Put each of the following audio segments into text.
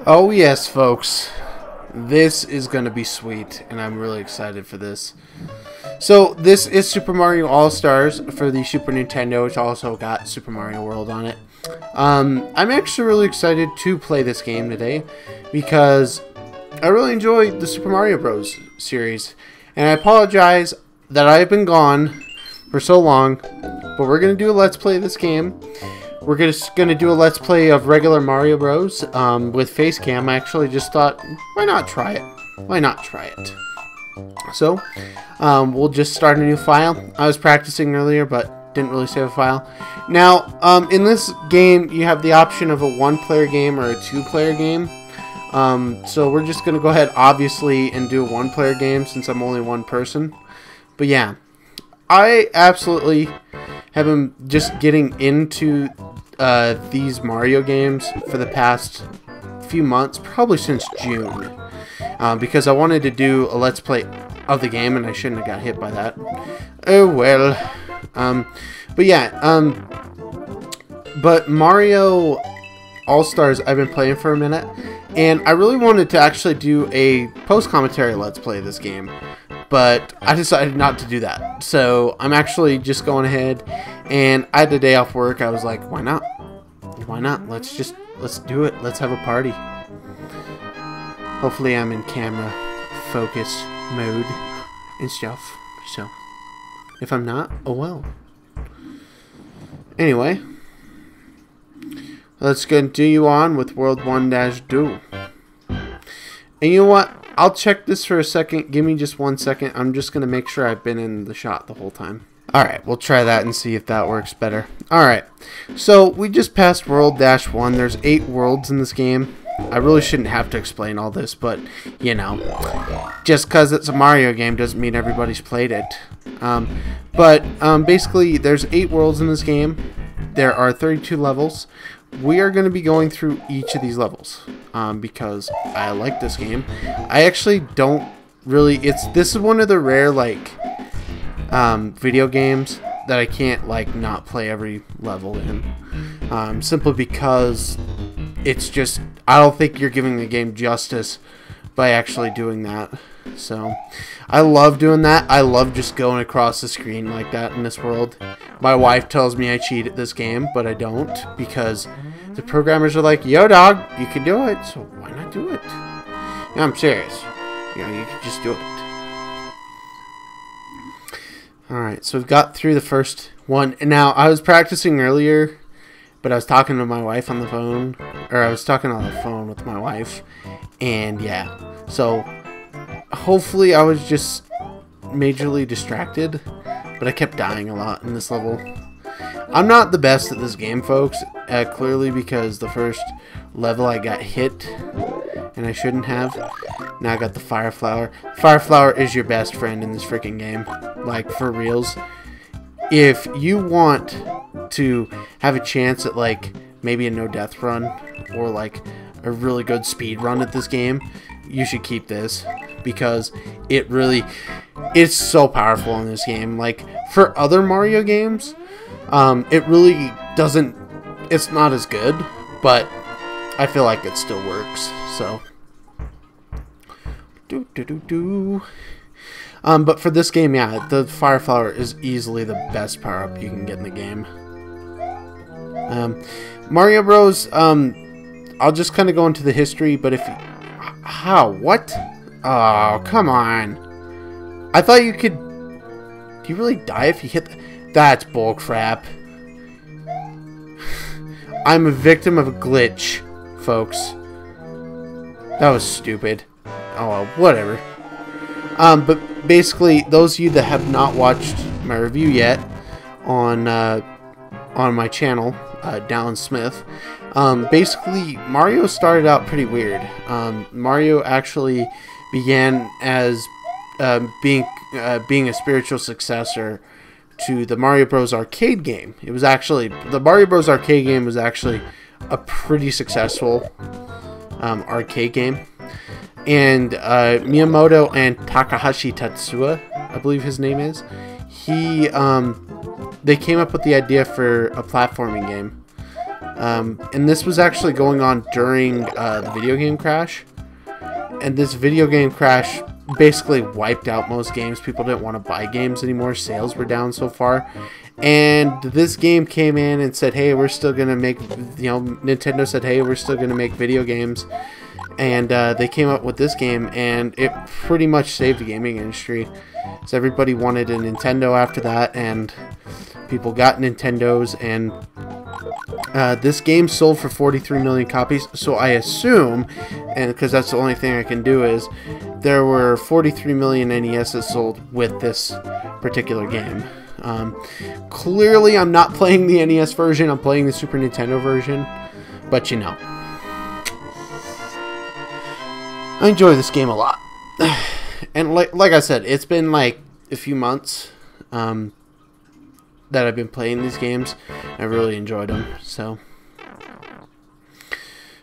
Oh yes, folks. This is going to be sweet, and I'm really excited for this. So, this is Super Mario All-Stars for the Super Nintendo, which also got Super Mario World on it. I'm actually really excited to play this game today, because I really enjoy the Super Mario Bros. Series. And I apologize that I've been gone for so long, but we're going to do a Let's Play of this game. We're just going to do a Let's Play of regular Mario Bros. With face cam. I actually just thought, why not try it? Why not try it? So, we'll just start a new file. I was practicing earlier, but didn't really save a file. Now, in this game, you have the option of a one-player game or a two-player game. So we're just going to go ahead, obviously, and do a one-player game since I'm only one person. But yeah, I absolutely have been just getting into these Mario games for the past few months, probably since June, because I wanted to do a Let's Play of the game, and I shouldn't have got hit by that. Oh well. But yeah, but Mario All-Stars I've been playing for a minute, and I really wanted to actually do a post-commentary Let's Play of this game, but I decided not to do that. So I'm actually just going ahead, and I had a day off work. I was like, why not? Why not? Let's do it. Let's have a party. Hopefully I'm in camera focus mode and stuff. So if I'm not, oh well. Anyway, let's continue on with World 1-2. And you know what? I'll check this for a second. Give me just 1 second. I'm just going to make sure I've been in the shot the whole time. Alright, we'll try that and see if that works better. Alright, so we just passed World -1. There's 8 worlds in this game. I really shouldn't have to explain all this, but, you know, just because it's a Mario game doesn't mean everybody's played it. Basically, there's 8 worlds in this game. There are 32 levels. We are going to be going through each of these levels because I like this game. I actually don't really... This is one of the rare, like, video games that I can't, like, not play every level in. Simply because it's just... I don't think you're giving the game justice by actually doing that. So, I love doing that. I love just going across the screen like that in this world. My wife tells me I cheat at this game, but I don't, because the programmers are like, yo dog, you can do it, so why not do it? No, I'm serious. You know, you can just do it. Alright, so we've got through the first one. And now, I was practicing earlier, but I was talking to my wife on the phone, or I was talking on the phone with my wife, and yeah, so hopefully I was just majorly distracted, but I kept dying a lot in this level. I'm not the best at this game, folks, clearly, because the first level I got hit, and I shouldn't have. Now I got the Fire Flower. Fire Flower is your best friend in this freaking game, like, for reals. If you want to have a chance at, like, maybe a no-death run, or, like, a really good speed run at this game, you should keep this, because it's so powerful in this game. Like, for other Mario games, it really doesn't, it's not as good, but I feel like it still works, so. But for this game, yeah, the Fire Flower is easily the best power-up you can get in the game. Mario Bros, I'll just kind of go into the history, but if you... How? What? Oh, come on. I thought you could... Do you really die if you hit the... That's bullcrap. I'm a victim of a glitch, folks. That was stupid. Oh, well, whatever. But basically, those of you that have not watched my review yet on my channel, Dallin Smith, basically Mario started out pretty weird. Mario actually began as being a spiritual successor to the Mario Bros. Arcade game. It was actually, the Mario Bros. Arcade game was actually a pretty successful arcade game. And Miyamoto and Takahashi Tatsuya, I believe his name is, they came up with the idea for a platforming game. And this was actually going on during the video game crash. And this video game crash basically wiped out most games. People didn't want to buy games anymore. Sales were down so far. And this game came in and said, hey, we're still going to make, Nintendo said, hey, we're still going to make video games. And they came up with this game, and it pretty much saved the gaming industry. So everybody wanted a Nintendo after that, and people got Nintendos, and this game sold for 43 million copies. So I assume, and because that's the only thing I can do, is there were 43 million NESs sold with this particular game. Clearly, I'm not playing the NES version. I'm playing the Super Nintendo version. But you know, I enjoy this game a lot. And like I said, it's been like a few months that I've been playing these games. I really enjoyed them. So,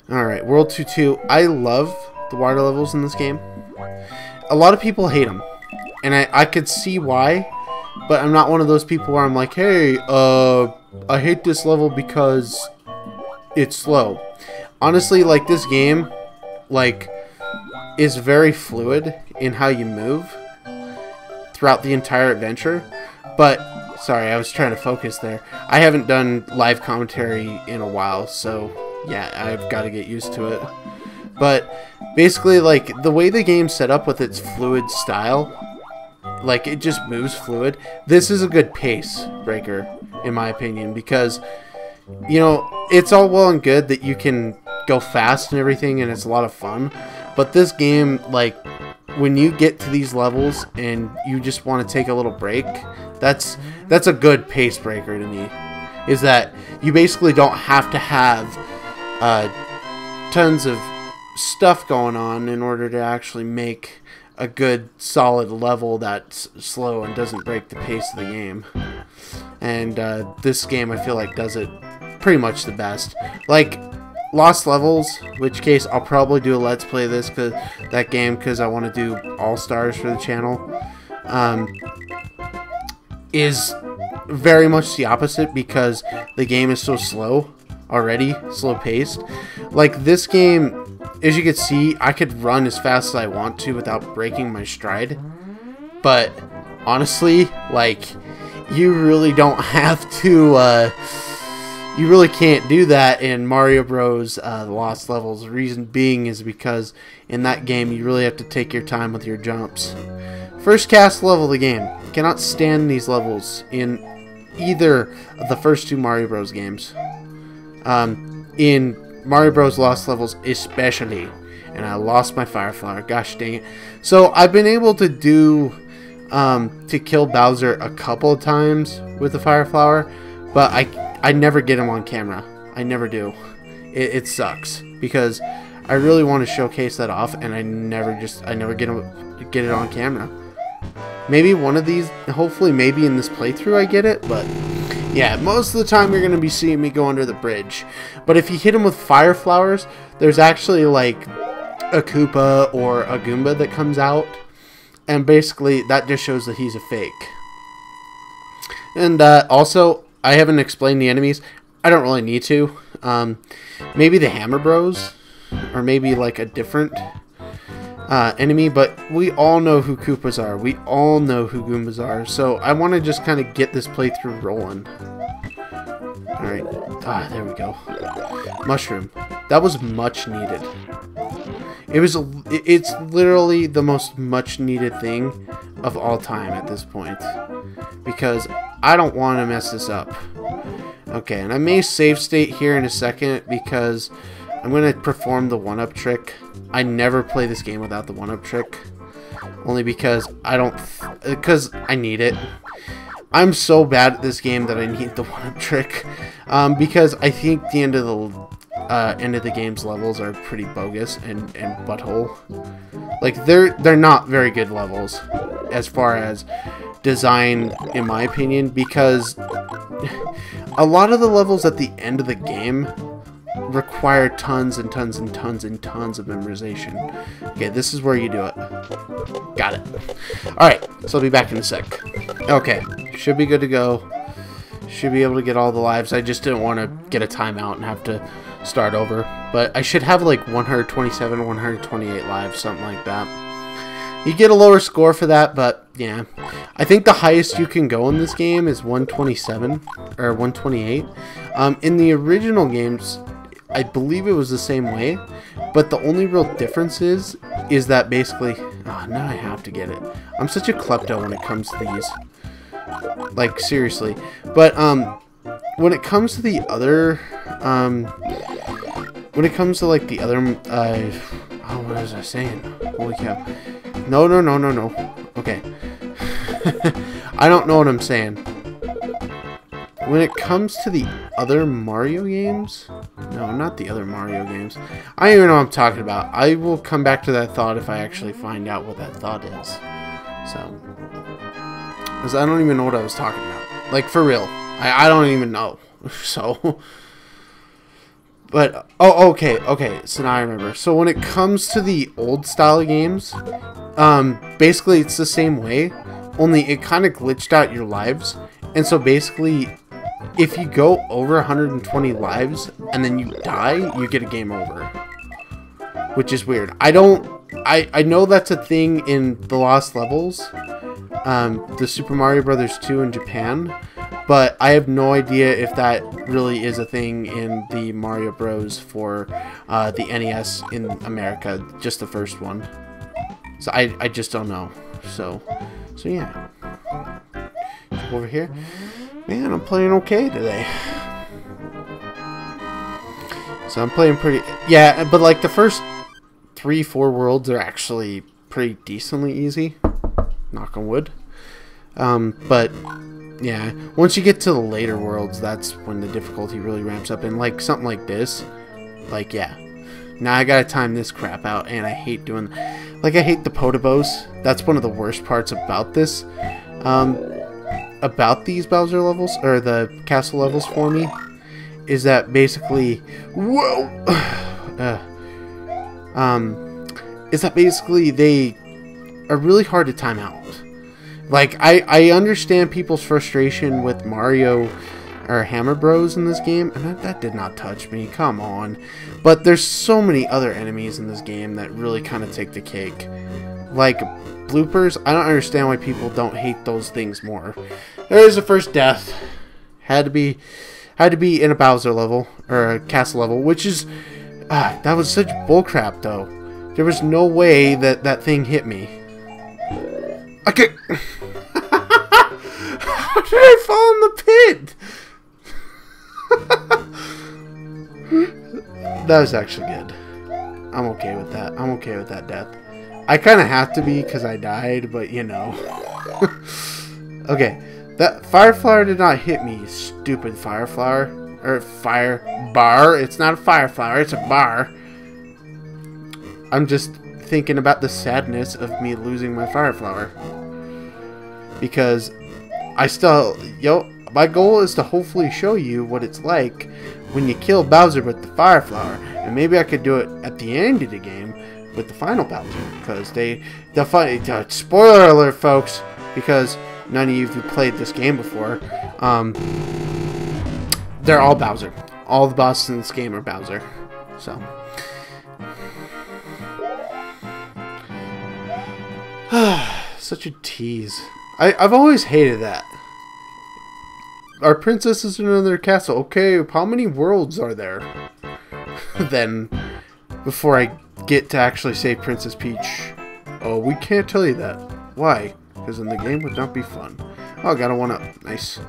alright, World 2-2. I love the water levels in this game. A lot of people hate them. And I could see why. But I'm not one of those people where I'm like, hey, I hate this level because it's slow. Honestly, like, this game, like, is very fluid in how you move throughout the entire adventure. But, sorry, I was trying to focus there. I haven't done live commentary in a while, so, yeah, I've got to get used to it. But, basically, like, the way the game's set up with its fluid style, like, it just moves fluid. This is a good pace breaker, in my opinion, because, you know, it's all well and good that you can go fast and everything, and it's a lot of fun. But this game, like, when you get to these levels and you just want to take a little break, that's a good pace breaker to me. Is that you basically don't have to have tons of stuff going on in order to actually make a good solid level that's slow and doesn't break the pace of the game. And this game, I feel like, does it pretty much the best. Like Lost Levels, which case I'll probably do a Let's Play this because I want to do All Stars for the channel, is very much the opposite because the game is so slow already, slow paced. Like this game, as you can see, I could run as fast as I want to without breaking my stride. But honestly, like, you really don't have to, you really can't do that in Mario Bros. The Lost Levels. The reason being is because in that game, you really have to take your time with your jumps. First cast level of the game. Cannot stand these levels in either of the first two Mario Bros. Games. In Mario Bros. Lost Levels especially. And I lost my Fire Flower. Gosh dang it. So I've been able to do, to kill Bowser a couple of times with the Fire Flower. But I never get him on camera. I never do. It sucks. Because I really want to showcase that off. And I never get it on camera. Maybe one of these, hopefully maybe in this playthrough I get it. But yeah, most of the time you're going to be seeing me go under the bridge. But if you hit him with Fire Flowers, there's actually like a Koopa or a Goomba that comes out. And basically that just shows that he's a fake. And also, I haven't explained the enemies. I don't really need to. Maybe the Hammer Bros. Or maybe like a different enemy. But we all know who Koopas are. We all know who Goombas are. So I want to just kind of get this playthrough rolling. Alright. Ah, there we go. Mushroom. That was much needed. It's literally the most much needed thing of all time at this point. Because I don't want to mess this up. Okay, and I may save state here in a second because I'm going to perform the 1-up trick. I never play this game without the 1-up trick. Only because because I need it. I'm so bad at this game that I need the 1-up trick. Because I think the end of the game's levels are pretty bogus and butthole. Like they're not very good levels as far as design, in my opinion, because a lot of the levels at the end of the game require tons and tons and tons and tons of memorization. Okay, this is where you do it. Got it. Alright, so I'll be back in a sec. Okay, should be good to go. Should be able to get all the lives. I just didn't want to get a timeout and have to start over. But I should have like 127, 128 lives, something like that. You get a lower score for that, but yeah. I think the highest you can go in this game is 127 or 128. In the original games, I believe it was the same way, but the only real difference is that basically... Oh, now I have to get it. I'm such a klepto when it comes to these. Like, seriously. But, when it comes to the other... when it comes to, like, the other... oh, what was I saying? Holy cow. No. Okay. I don't know what I'm saying. When it comes to the other Mario games... No, not the other Mario games. I don't even know what I'm talking about. I will come back to that thought if I actually find out what that thought is. So... Because I don't even know what I was talking about. Like, for real. I don't even know. So... But, oh, okay, so now I remember. So when it comes to the old style games, basically it's the same way, only it kind of glitched out your lives. And so basically, if you go over 120 lives and then you die, you get a game over. Which is weird. I know that's a thing in the Lost Levels, the Super Mario Bros. 2 in Japan. But I have no idea if that really is a thing in the Mario Bros. For the NES in America, just the first one. So I just don't know. So yeah. Over here. Man, I'm playing okay today. So I'm playing pretty... Yeah, but like the first 3-4 worlds are actually pretty decently easy. Knock on wood. But... Yeah, once you get to the later worlds, that's when the difficulty really ramps up. And like something like this, like, yeah. Now I gotta time this crap out, and I hate doing... Like, I hate the Podobos. That's one of the worst parts about this. About these Bowser levels, or the castle levels for me, is that basically... Whoa! Is that basically they are really hard to time out. Like, I understand people's frustration with Mario or Hammer Bros in this game, and that did not touch me, come on. But there's so many other enemies in this game that really kind of take the cake. Like, bloopers, I don't understand why people don't hate those things more. There's the first death. Had to be in a Bowser level, or a castle level, which is... that was such bullcrap, though. There was no way that thing hit me. Okay. How did I fall in the pit? That was actually good. I'm okay with that. I'm okay with that death. I kind of have to be because I died, but you know. Okay. That fire flower did not hit me, stupid fire flower. Or fire bar. It's not a fire flower, it's a bar. I'm just thinking about the sadness of me losing my fire flower. Because I still, my goal is to hopefully show you what it's like when you kill Bowser with the fire flower. And maybe I could do it at the end of the game with the final Bowser. Because spoiler alert, folks, because none of you have played this game before. They're all Bowser. All the bosses in this game are Bowser. So... Such a tease. I've always hated that. Our princess is in another castle. Okay, how many worlds are there? Then, before I get to actually say Princess Peach. Oh, we can't tell you that. Why? Because then the game would not be fun. Oh, got a 1-up. Nice.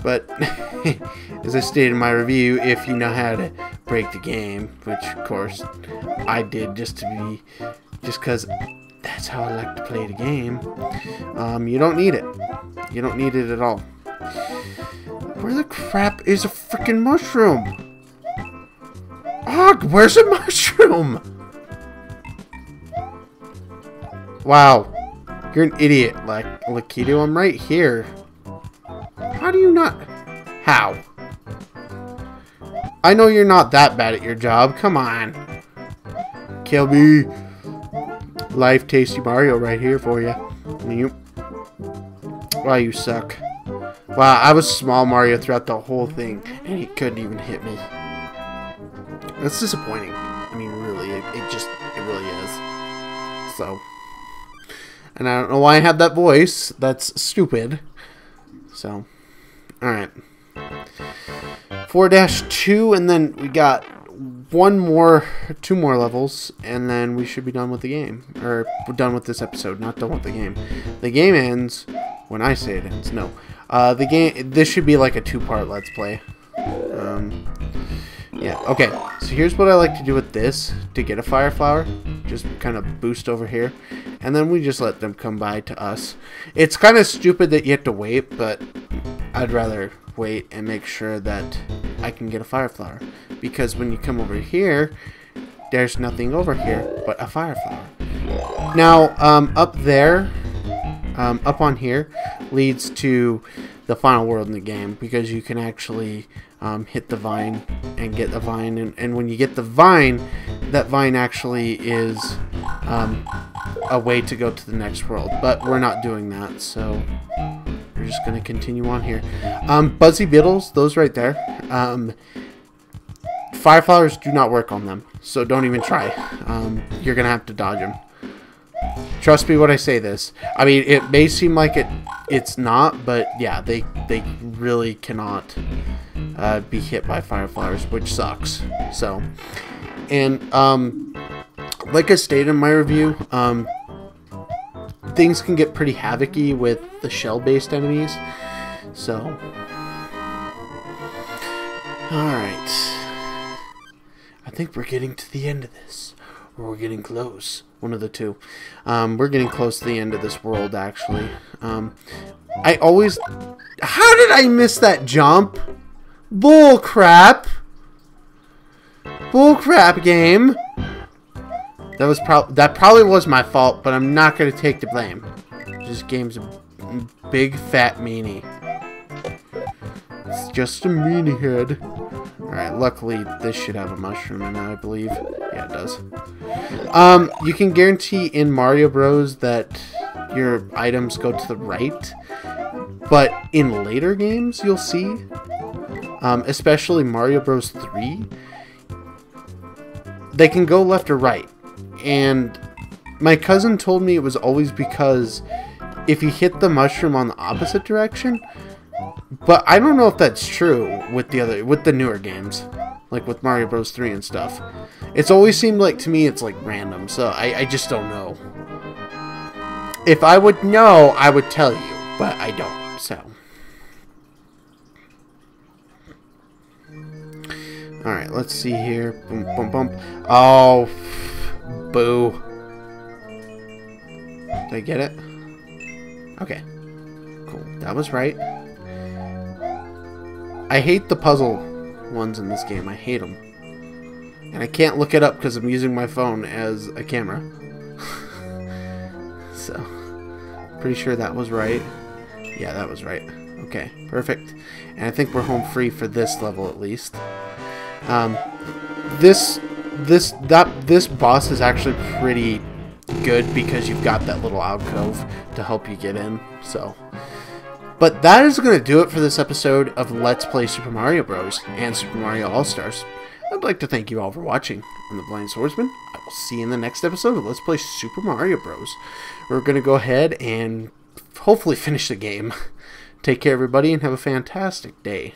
But, as I stated in my review, if you know how to break the game, which, of course, I did just because... That's how I like to play the game. You don't need it. You don't need it at all. Where the crap is a freaking mushroom? Og, where's a mushroom? Wow. You're an idiot, like Lakitu. I'm right here. How do you not... How? I know you're not that bad at your job. Come on. Kill me. Life Tasty Mario right here for you. Wow, you suck. Wow, I was small Mario throughout the whole thing, and he couldn't even hit me. That's disappointing. I mean, really, it really is. So, and I don't know why I have that voice. That's stupid. So, alright. 4-2, and then we got two more levels, and then we should be done with the game. Or, we're done with this episode, not done with the game. The game ends when I say it ends. No. This should be like a 2-part Let's Play. Yeah, okay. So here's what I like to do with this to get a fire flower. Just kind of boost over here. And then we just let them come by to us. It's kind of stupid that you have to wait, but I'd rather wait and make sure that I can get a fire flower. Because when you come over here, there's nothing over here but a fire flower. Now, up there, up on here, leads to the final world in the game, because you can actually hit the vine and get the vine, and when you get the vine, that vine actually is a way to go to the next world, but we're not doing that, so we're just going to continue on here. Buzzy Beetles, those right there, fire flowers do not work on them, so don't even try. You're going to have to dodge them. Trust me when I say this. I mean, it may seem like it's not, but yeah, they really cannot be hit by fire flowers, which sucks. So, and like I stated in my review, things can get pretty havoc-y with the shell-based enemies. So, alright. I think we're getting to the end of this. Or we're getting close. One of the two. We're getting close to the end of this world, actually. I always... How did I miss that jump? Bull crap! Bull crap, game! That probably was my fault, but I'm not going to take the blame. This game's a big fat meanie. It's just a meanie head. Alright, luckily this should have a mushroom in it, I believe. Yeah, it does. You can guarantee in Mario Bros. That your items go to the right, but in later games you'll see, especially Mario Bros. 3, they can go left or right. And my cousin told me it was always because if you hit the mushroom on the opposite direction. But I don't know if that's true with the newer games, like with Mario Bros. 3 and stuff. It's always seemed like to me it's like random, so I just don't know. If I would know, I would tell you, but I don't. So, all right, let's see here. Boom, boom, boom. Oh, boo! Did I get it? Okay, cool. That was right. I hate the puzzle ones in this game. I hate them. And I can't look it up because I'm using my phone as a camera. So, pretty sure that was right. Yeah, that was right. Okay, perfect. And I think we're home free for this level at least. This boss is actually pretty good because you've got that little alcove to help you get in. So, but that is going to do it for this episode of Let's Play Super Mario Bros. And Super Mario All-Stars. I'd like to thank you all for watching. I'm the Blind Swordsman. I will see you in the next episode of Let's Play Super Mario Bros. We're going to go ahead and hopefully finish the game. Take care, everybody, and have a fantastic day.